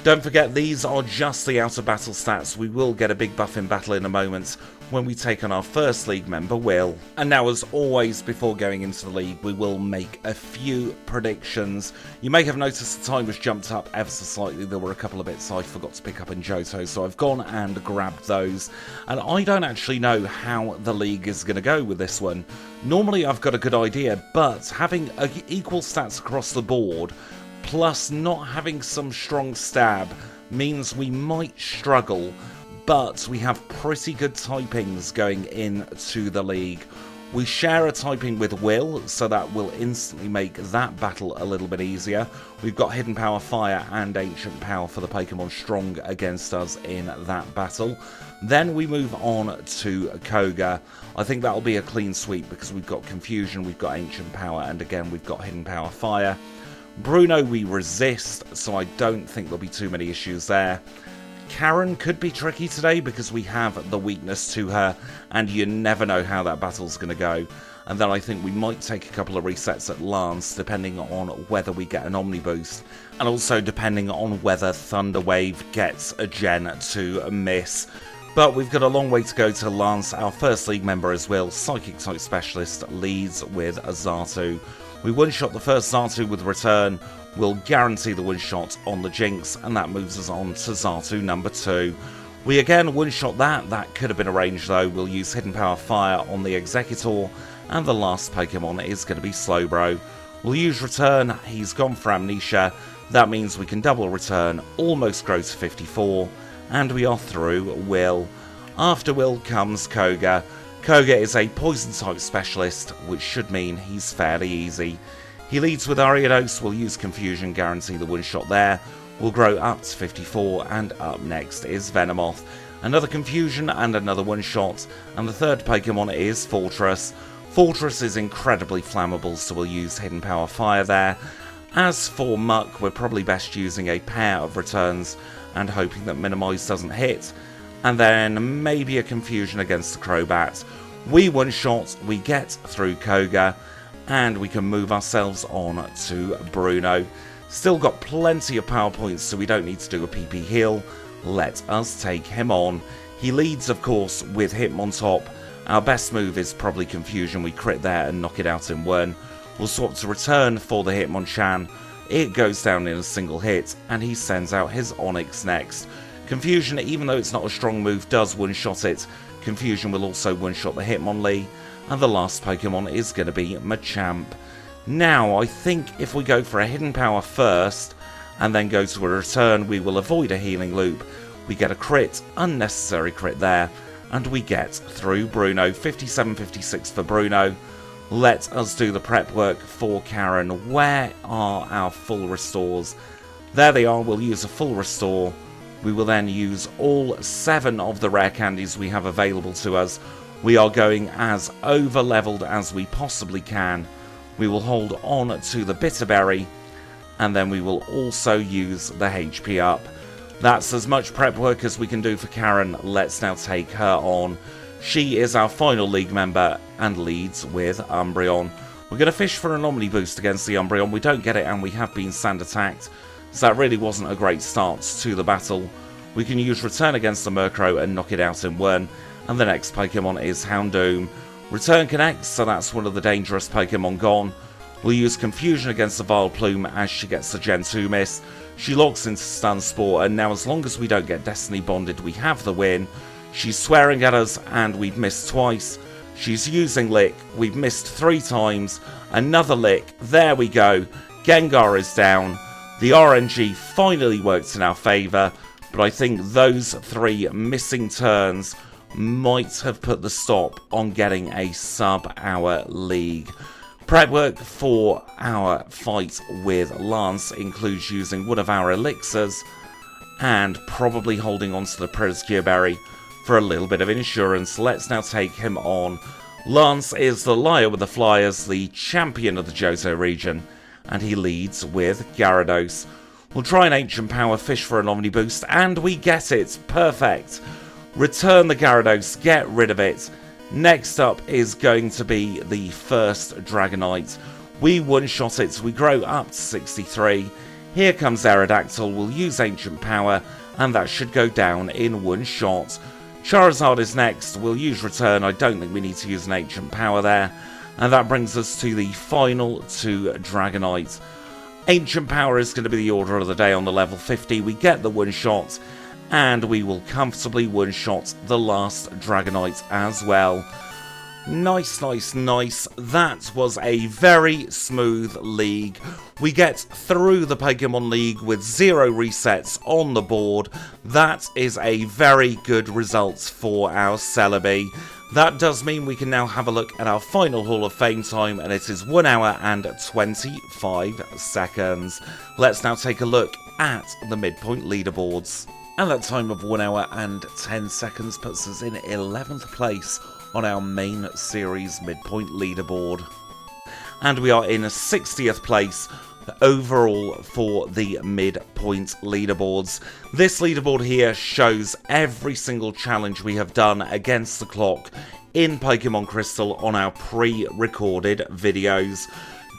Don't forget, these are just the out of battle stats. We will get a big buff in battle in a moment when we take on our first league member, Will. And now, as always, before going into the league, we will make a few predictions. You may have noticed the time was jumped up ever so slightly. There were a couple of bits I forgot to pick up in Johto, so I've gone and grabbed those. And I don't actually know how the league is going to go with this one. Normally I've got a good idea, but having equal stats across the board, plus not having some strong stab, means we might struggle, but we have pretty good typings going into the league. We share a typing with Will, so that will instantly make that battle a little bit easier. We've got Hidden Power Fire and Ancient Power for the Pokemon strong against us in that battle. Then we move on to Koga. I think that'll be a clean sweep because we've got Confusion, we've got Ancient Power, and again we've got Hidden Power Fire. Bruno we resist, so I don't think there'll be too many issues there. Karen could be tricky today because we have the weakness to her, and you never know how that battle's going to go. And then I think we might take a couple of resets at Lance, depending on whether we get an Omni Boost, and also depending on whether Thunder Wave gets a gen to miss. But we've got a long way to go to Lance, our first league member as well. Psychic type specialist leads with a Xatu. We one-shot the first Xatu with Return. We'll guarantee the one-shot on the Jinx, and that moves us on to Xatu number 2. We again one-shot that. That could have been arranged though. We'll use Hidden Power Fire on the Executor, and the last Pokemon is going to be Slowbro. We'll use Return. He's gone for Amnesia. That means we can double Return, almost grow to 54, and we are through Will. After Will comes Koga. Koga is a Poison type specialist, which should mean he's fairly easy. He leads with Ariados. We'll use Confusion, guarantee the one-shot there. We'll grow up to 54, and up next is Venomoth. Another Confusion and another one-shot, and the third Pokemon is Fortress. Fortress is incredibly flammable, so we'll use Hidden Power Fire there. As for Muck, we're probably best using a pair of returns and hoping that Minimize doesn't hit, and then maybe a Confusion against the Crobat. We one-shot, we get through Koga, and we can move ourselves on to Bruno. Still got plenty of power points, so we don't need to do a PP heal. Let us take him on. He leads, of course, with Hitmontop. Our best move is probably Confusion. We crit there and knock it out in one. We'll swap to Return for the Hitmonchan. It goes down in a single hit, and he sends out his Onix next. Confusion, even though it's not a strong move, does one-shot it. Confusion will also one-shot the Hitmonlee. And the last Pokemon is going to be Machamp. Now, I think if we go for a Hidden Power first, and then go to a Return, we will avoid a Healing Loop. We get a crit, unnecessary crit there, and we get through Bruno. 57-56 for Bruno. Let us do the prep work for Karen. Where are our full restores? There they are. We'll use a full restore. We will then use all 7 of the rare candies we have available to us. We are going as over-leveled as we possibly can. We will hold on to the Bitterberry, and then we will also use the HP up. That's as much prep work as we can do for Karen. Let's now take her on. She is our final league member and leads with Umbreon. We're going to fish for an Omni Boost against the Umbreon. We don't get it, and we have been sand attacked, so that really wasn't a great start to the battle. We can use Return against the Murkrow and knock it out in one. And the next Pokemon is Houndoom. Return connects, so that's one of the dangerous Pokemon gone. We'll use Confusion against the Vileplume as she gets the Gen 2 miss. She locks into Stun Spore, and now as long as we don't get Destiny Bonded, we have the win. She's swearing at us, and we've missed twice. She's using Lick. We've missed 3 times. Another Lick. There we go. Gengar is down. The RNG finally worked in our favour, but I think those 3 missing turns might have put the stop on getting a sub-hour league. Prep work for our fight with Lance includes using one of our elixirs and probably holding on to the Prescure Berry for a little bit of insurance. Let's now take him on. Lance is the liar with the Flyers, the champion of the Johto region, and he leads with Gyarados. We'll try an Ancient Power, fish for an Omni Boost, and we get it. Perfect. Return the Gyarados, get rid of it. Next up is going to be the first Dragonite. We one-shot it, we grow up to 63. Here comes Aerodactyl, we'll use Ancient Power, and that should go down in one shot. Charizard is next, we'll use Return, I don't think we need to use an Ancient Power there. And that brings us to the final 2 Dragonite. Ancient Power is going to be the order of the day on the level 50. We get the one-shot, and we will comfortably one-shot the last Dragonite as well. Nice, nice, nice. That was a very smooth league. We get through the Pokemon League with 0 resets on the board. That is a very good result for our Celebi. That does mean we can now have a look at our final Hall of Fame time, and it is 1 hour and 25 seconds. Let's now take a look at the midpoint leaderboards. And that time of 1 hour and 10 seconds puts us in 11th place on our main series midpoint leaderboard. And we are in 60th place overall for the midpoint leaderboards. This leaderboard here shows every single challenge we have done against the clock in Pokemon Crystal on our pre-recorded videos.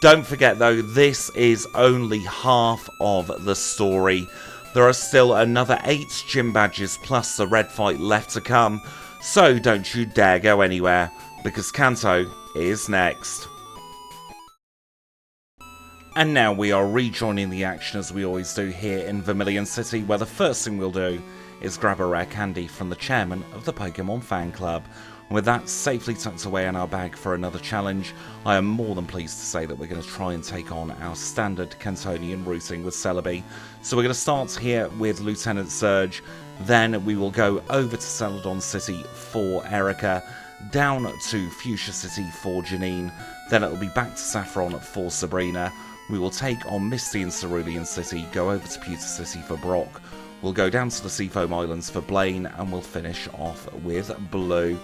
Don't forget though, this is only half of the story. There are still another 8 gym badges plus the red fight left to come, so don't you dare go anywhere, because Kanto is next. And now we are rejoining the action as we always do here in Vermilion City, where the first thing we'll do is grab a rare candy from the chairman of the Pokemon fan club. And with that safely tucked away in our bag for another challenge, I am more than pleased to say that we're going to try and take on our standard Kantonian routing with Celebi. So we're going to start here with Lieutenant Surge, then we will go over to Celadon City for Erica, down to Fuchsia City for Janine, then it'll be back to Saffron for Sabrina. We will take on Misty and Cerulean City, go over to Pewter City for Brock, we'll go down to the Seafoam Islands for Blaine, and we'll finish off with Blue.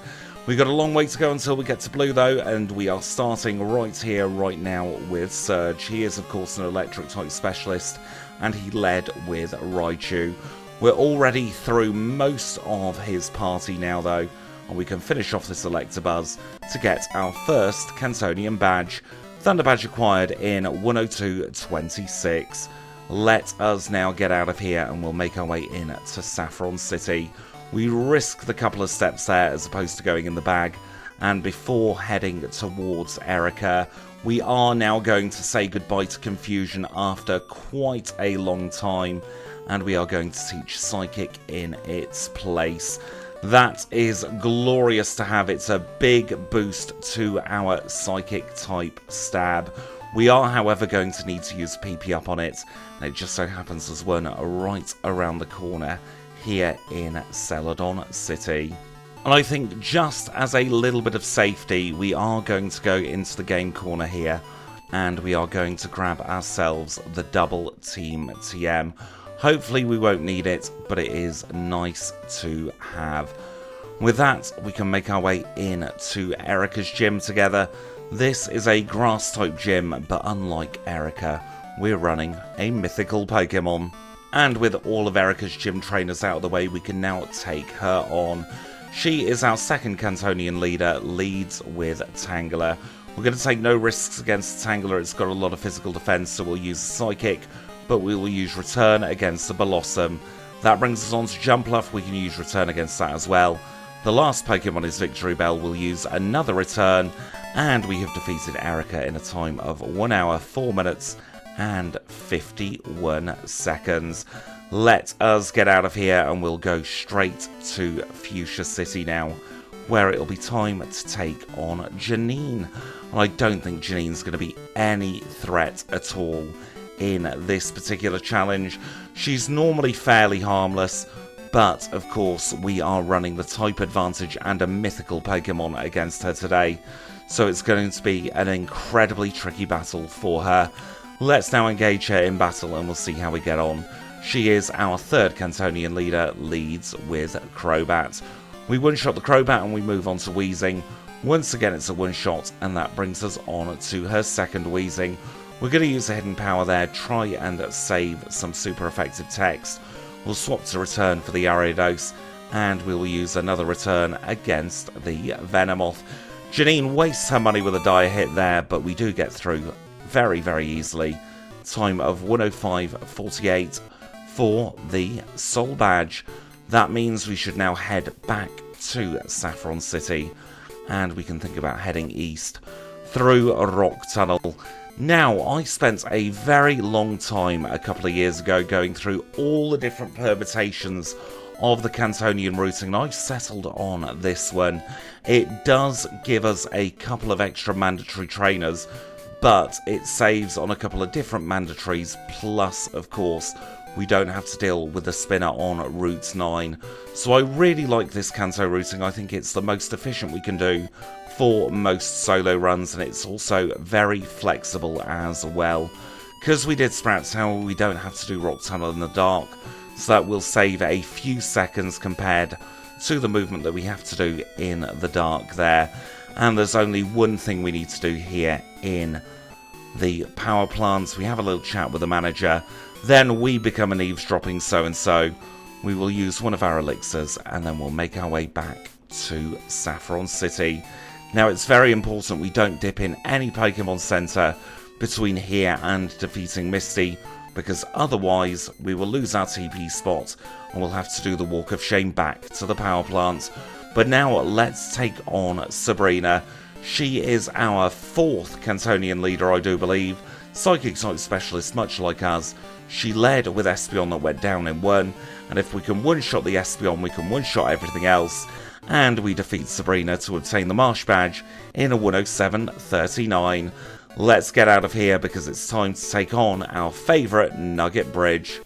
We've got a long way to go until we get to Blue though, and we are starting right here, right now with Surge. He is of course an electric type specialist, and he led with Raichu. We're already through most of his party now though, and we can finish off this Electabuzz to get our first Kantonian badge. Thunder Badge acquired in 102.26. Let us now get out of here and we'll make our way in to Saffron City. We risk the couple of steps there as opposed to going in the bag. And before heading towards Erica, we are now going to say goodbye to Confusion after quite a long time. And we are going to teach Psychic in its place. That is glorious to have. It's a big boost to our Psychic type stab. We are, however, going to need to use PP up on it, and it just so happens there's one right around the corner here in Celadon City. And I think just as a little bit of safety, we are going to go into the game corner here, and we are going to grab ourselves the double team TM. Hopefully we won't need it, but it is nice to have. With that, we can make our way in to Erica's gym together. This is a grass type gym, but unlike Erica, we're running a mythical Pokemon. And with all of Erica's gym trainers out of the way, we can now take her on. She is our second Kantonian leader, leads with Tangela. We're going to take no risks against Tangela, it's got a lot of physical defense, so we'll use Psychic, but we will use Return against the Blossom. That brings us on to Jumpluff, we can use Return against that as well. The last Pokemon is Victory Bell, we'll use another Return, and we have defeated Erica in a time of 1 hour, 4 minutes, and 51 seconds. Let us get out of here and we'll go straight to Fuchsia City now, where it'll be time to take on Janine. And I don't think Janine's going to be any threat at all in this particular challenge. She's normally fairly harmless, but of course we are running the type advantage and a mythical Pokemon against her today, so it's going to be an incredibly tricky battle for her. Let's now engage her in battle and we'll see how we get on. She is our third Kantonian leader, leads with Crobat. We one-shot the Crobat and we move on to Weezing. Once again it's a one-shot, and that brings us on to her second Weezing. We're going to use a hidden power there, try and save some super effective text. We'll swap to Return for the Ariados, and we will use another Return against the Venomoth. Janine wastes her money with a dire hit there, but we do get through very, very easily. Time of 105.48 for the Soul Badge. That means we should now head back to Saffron City, and we can think about heading east through a rock tunnel. Now, I spent a very long time a couple of years ago going through all the different permutations of the Kantonian routing, and I've settled on this one. It does give us a couple of extra mandatory trainers, but it saves on a couple of different mandatories, plus, of course, we don't have to deal with the spinner on Route 9. So I really like this Kanto routing. I think it's the most efficient we can do for most solo runs, and it's also very flexible as well. Because we did Sprout Tower, we don't have to do Rock Tunnel in the dark, so that will save a few seconds compared to the movement that we have to do in the dark there. And there's only one thing we need to do here in the power plants. We have a little chat with the manager, then we become an eavesdropping so-and-so. We will use one of our elixirs, and then we'll make our way back to Saffron City. Now, it's very important we don't dip in any Pokemon Center between here and defeating Misty, because otherwise we will lose our TP spot and we'll have to do the Walk of Shame back to the power plant. But now let's take on Sabrina. She is our 4th Kantonian leader, I do believe. Psychic type specialist, much like us. She led with Espeon that went down in 1, and if we can one-shot the Espeon, we can one-shot everything else. And we defeat Sabrina to obtain the Marsh Badge in a 107.39. Let's get out of here because it's time to take on our favourite Nugget Bridge.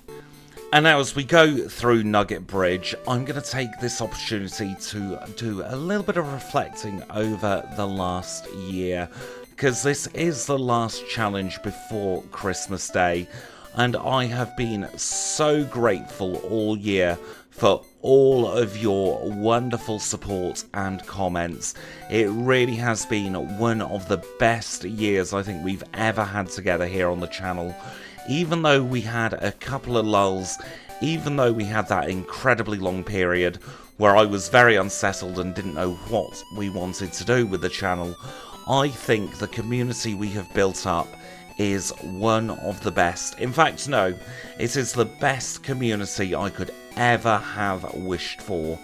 And now as we go through Nugget Bridge, I'm going to take this opportunity to do a little bit of reflecting over the last year, because this is the last challenge before Christmas Day, and I have been so grateful all year for all of your wonderful support and comments. It really has been one of the best years I think we've ever had together here on the channel. Even though we had a couple of lulls, even though we had that incredibly long period where I was very unsettled and didn't know what we wanted to do with the channel, I think the community we have built up is one of the best. In fact, no, it is the best community I could ever have wished for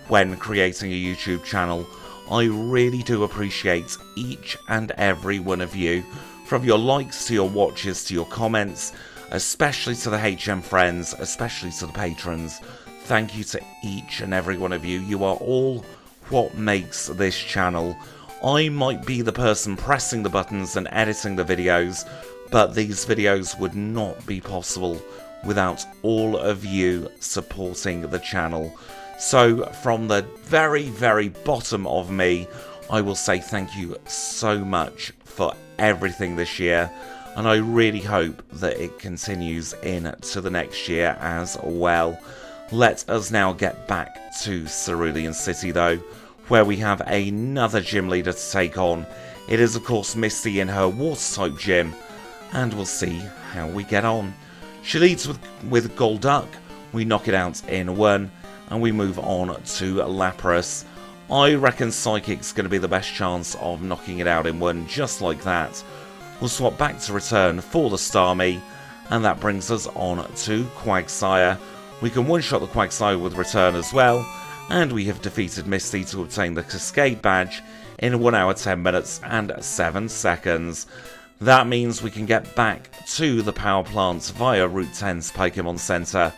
when creating a YouTube channel. I really do appreciate each and every one of you, from your likes to your watches to your comments, especially to the HM friends, especially to the patrons. Thank you to each and every one of you. You are all what makes this channel. I might be the person pressing the buttons and editing the videos, but these videos would not be possible without all of you supporting the channel. So from the very, very bottom of me, I will say thank you so much for everything this year, and I really hope that it continues into the next year as well. Let us now get back to Cerulean City though, where we have another gym leader to take on. It is of course Misty in her water type gym, and we'll see how we get on. She leads with Golduck, we knock it out in 1, and we move on to Lapras. I reckon Psychic's going to be the best chance of knocking it out in 1, just like that. We'll swap back to Return for the Starmie, and that brings us on to Quagsire. We can one-shot the Quagsire with Return as well, and we have defeated Misty to obtain the Cascade Badge in 1 hour 10 minutes and 7 seconds. That means we can get back to the power plants via Route 10's Pokemon Center.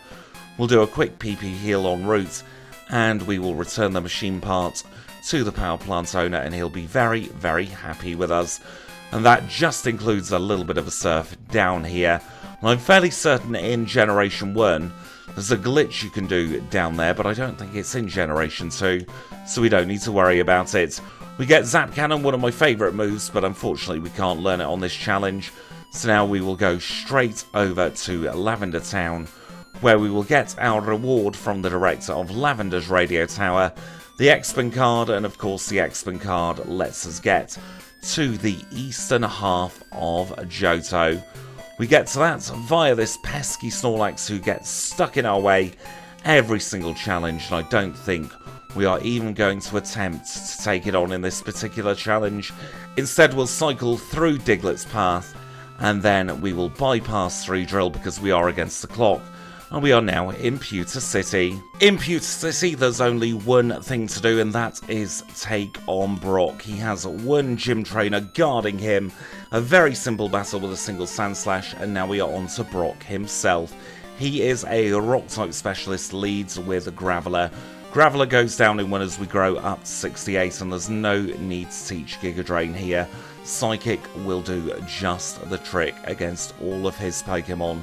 We'll do a quick PP heal en route, and we will return the machine part to the power plant owner, and he'll be very, very happy with us. And that just includes a little bit of a surf down here. And I'm fairly certain in Generation 1 there's a glitch you can do down there, but I don't think it's in Generation 2, so we don't need to worry about it. We get Zap Cannon, one of my favourite moves, but unfortunately we can't learn it on this challenge. So now we will go straight over to Lavender Town, where we will get our reward from the director of Lavender's Radio Tower, the X-Pen card, and of course the X-Pen card lets us get to the eastern half of Johto. We get to that via this pesky Snorlax who gets stuck in our way every single challenge, and I don't think we are even going to attempt to take it on in this particular challenge. Instead, we'll cycle through Diglett's path, and then we will bypass 3 Drill because we are against the clock, and we are now in Pewter City. In Pewter City, there's only one thing to do, and that is take on Brock. He has 1 gym trainer guarding him, a very simple battle with a single Sand Slash, and now we are on to Brock himself. He is a Rock-type specialist, leads with Graveler. Graveler goes down in 1 as we grow up to 68, and there's no need to teach Giga Drain here. Psychic will do just the trick against all of his Pokemon.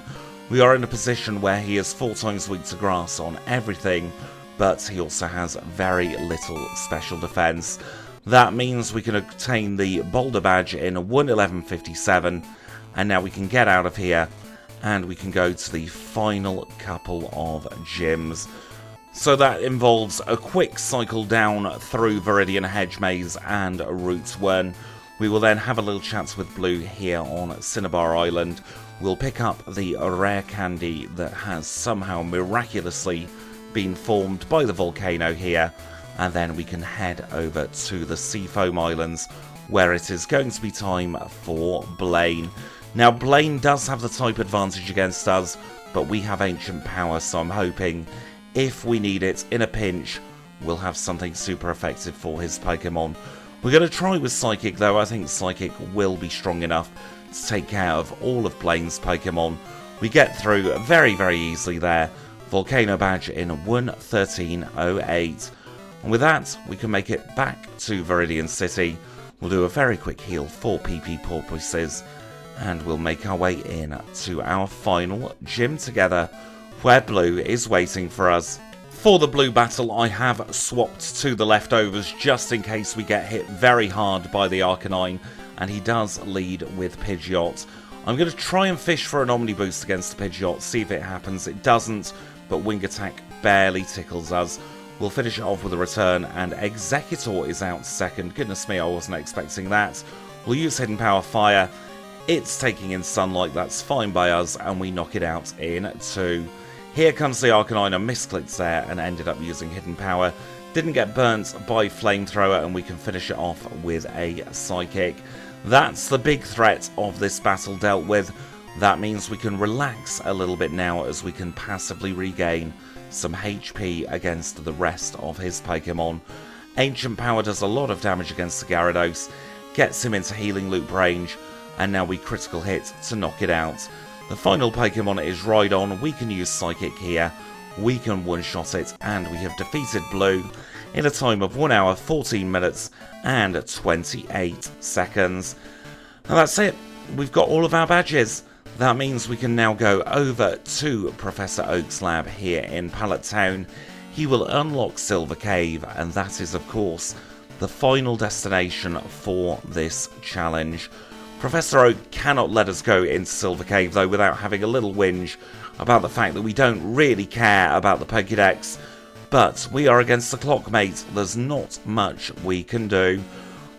We are in a position where he is 4 times weak to grass on everything, but he also has very little special defense. That means we can obtain the Boulder Badge in 1:11:57, and now we can get out of here, and we can go to the final couple of gyms. So that involves a quick cycle down through Viridian Hedge Maze and Route 1. We will then have a little chat with Blue here on Cinnabar Island. We'll pick up the rare candy that has somehow miraculously been formed by the volcano here, and then we can head over to the Seafoam Islands, where it is going to be time for Blaine. Now, Blaine does have the type advantage against us, but we have ancient power, so I'm hoping if we need it in a pinch, we'll have something super effective for his Pokemon. We're going to try with Psychic, though. I think Psychic will be strong enough to take care of all of Blaine's Pokemon. We get through very, very easily there. Volcano Badge in 1:13:08. And with that, we can make it back to Viridian City. We'll do a very quick heal for PP purposes, and we'll make our way in to our final gym together, where Blue is waiting for us. For the Blue battle, I have swapped to the leftovers just in case we get hit very hard by the Arcanine, and he does lead with Pidgeot. I'm going to try and fish for an Omni Boost against the Pidgeot, see if it happens. It doesn't, but Wing Attack barely tickles us. We'll finish it off with a return, and Executor is out second. Goodness me, I wasn't expecting that. We'll use Hidden Power Fire. It's taking in Sunlight, that's fine by us, and we knock it out in 2. Here comes the Arcanine, and misclicked there and ended up using Hidden Power. Didn't get burnt by Flamethrower, and we can finish it off with a Psychic. That's the big threat of this battle dealt with. That means we can relax a little bit now as we can passively regain some HP against the rest of his Pokemon. Ancient Power does a lot of damage against the Gyarados, gets him into Healing Loop range, and now we critical hit to knock it out. The final Pokemon is Rhydon. We can use Psychic here, we can one-shot it, and we have defeated Blue in a time of 1 hour, 14 minutes, and 28 seconds. And that's it. We've got all of our badges. That means we can now go over to Professor Oak's lab here in Pallet Town. He will unlock Silver Cave, and that is, of course, the final destination for this challenge. Professor Oak cannot let us go into Silver Cave, though, without having a little whinge about the fact that we don't really care about the Pokédex. But we are against the clock, mate. There's not much we can do.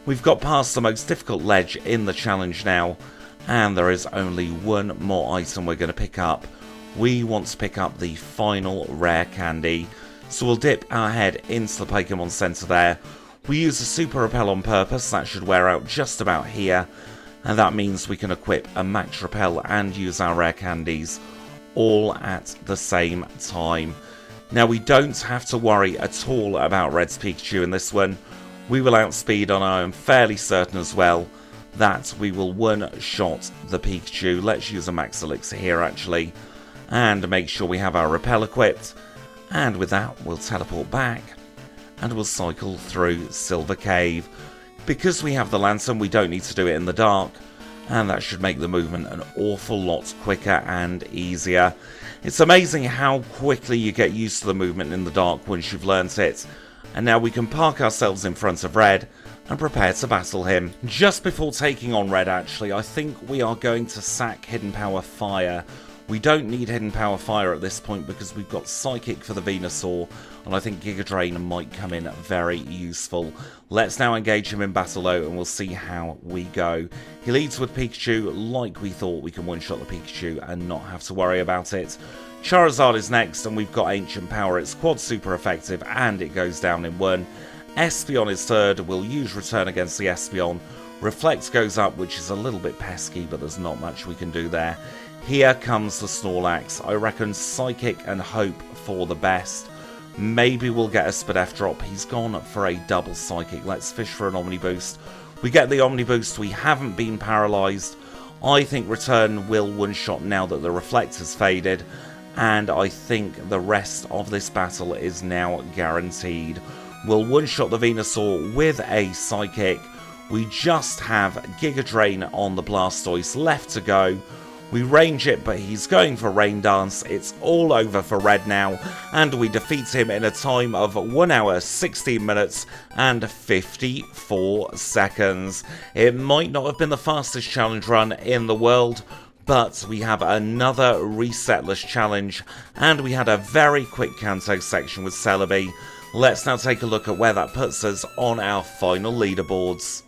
We've got past the most difficult ledge in the challenge now, and there is only one more item we're going to pick up. We want to pick up the final rare candy, so we'll dip our head into the Pokemon Center there. We use a Super Repel on purpose. That should wear out just about here, and that means we can equip a Max Repel and use our rare candies all at the same time. Now, we don't have to worry at all about Red's Pikachu in this one. We will outspeed, and I am fairly certain as well that we will one-shot the Pikachu. Let's use a Max Elixir here, actually, and make sure we have our Repel equipped. And with that, we'll teleport back, and we'll cycle through Silver Cave. Because we have the Lantern, we don't need to do it in the dark, and that should make the movement an awful lot quicker and easier. It's amazing how quickly you get used to the movement in the dark once you've learnt it. And now we can park ourselves in front of Red and prepare to battle him. Just before taking on Red, actually, I think we are going to sack Hidden Power Fire. We don't need Hidden Power Fire at this point because we've got Psychic for the Venusaur, and I think Giga Drain might come in very useful. Let's now engage him in battle, though, and we'll see how we go. He leads with Pikachu. Like we thought, we can one-shot the Pikachu and not have to worry about it. Charizard is next, and we've got Ancient Power. It's quad super effective, and it goes down in 1. Espeon is third. We'll use Return against the Espeon. Reflect goes up, which is a little bit pesky, but there's not much we can do there. Here comes the Snorlax. I reckon Psychic and Hope for the best. Maybe we'll get a Spadef drop. He's gone for a double Psychic. Let's fish for an Omni Boost. We get the Omni Boost. We haven't been paralysed. I think Return will one-shot now that the Reflect has faded. And I think the rest of this battle is now guaranteed. We'll one-shot the Venusaur with a Psychic. We just have Giga Drain on the Blastoise left to go. We range it, but he's going for Rain Dance. It's all over for red now, and we defeat him in a time of 1 hour, 16 minutes, and 54 seconds. It might not have been the fastest challenge run in the world, but we have another resetless challenge, and we had a very quick Kanto section with CELEBI. Let's now take a look at where that puts us on our final leaderboards.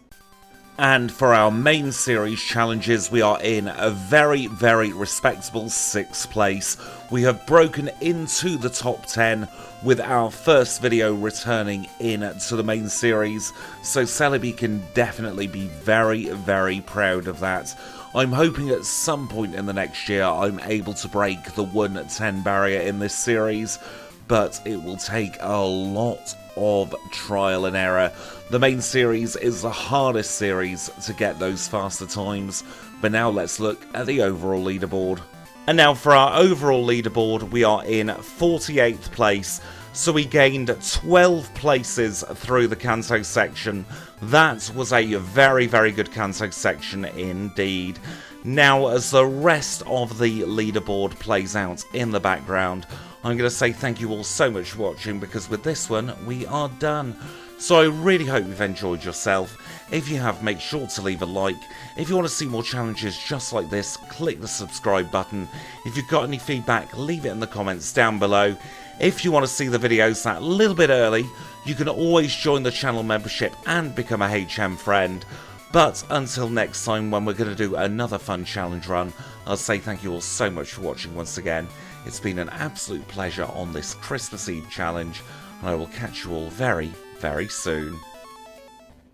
And for our main series challenges, we are in a very, very respectable 6th place. We have broken into the top 10 with our first video returning in to the main series, so CELEBI can definitely be very, very proud of that. I'm hoping at some point in the next year I'm able to break the 110 barrier in this series, but it will take a lot of trial and error. The main series is the hardest series to get those faster times, but now let's look at the overall leaderboard. And now for our overall leaderboard, we are in 48th place, so we gained 12 places through the Kanto section. That was a very, very good Kanto section indeed. Now, as the rest of the leaderboard plays out in the background, I'm going to say thank you all so much for watching, because with this one, we are done. So I really hope you've enjoyed yourself. If you have, make sure to leave a like. If you want to see more challenges just like this, click the subscribe button. If you've got any feedback, leave it in the comments down below. If you want to see the videos that little bit early, you can always join the channel membership and become a HM friend. But until next time, when we're going to do another fun challenge run, I'll say thank you all so much for watching once again. It's been an absolute pleasure on this Christmas Eve challenge, and I will catch you all very, very soon.